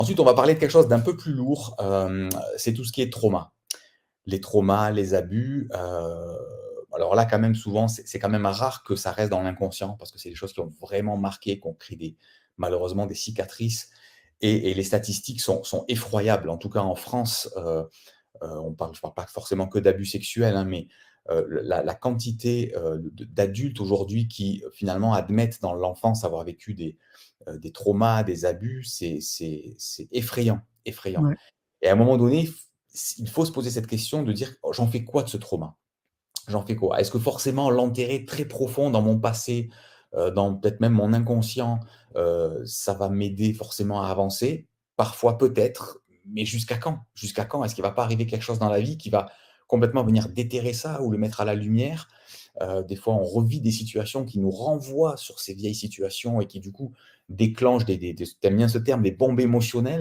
Ensuite, on va parler de quelque chose d'un peu plus lourd, c'est tout ce qui est trauma. Les traumas, les abus, alors là, quand même, souvent, c'est quand même rare que ça reste dans l'inconscient parce que c'est des choses qui ont vraiment marqué, qui ont créé malheureusement des cicatrices et les statistiques sont effroyables. En tout cas, en France, je parle pas forcément que d'abus sexuels, hein, mais la quantité, d'adultes aujourd'hui qui, finalement admettent dans l'enfance avoir vécu des traumas, des abus, c'est effrayant, effrayant. Ouais. Et à un moment donné, il faut se poser cette question de dire: «Oh, j'en fais quoi de ce trauma? J'en fais quoi?» Est-ce que forcément l'enterrer très profond dans mon passé, dans peut-être même mon inconscient, ça va m'aider forcément à avancer? Parfois peut-être, mais jusqu'à quand? Jusqu'à quand? Est-ce qu'il va pas arriver quelque chose dans la vie qui va complètement venir déterrer ça ou le mettre à la lumière? Des fois, on revit des situations qui nous renvoient sur ces vieilles situations et qui, du coup, déclenchent tu aimes bien ce terme, des bombes émotionnelles.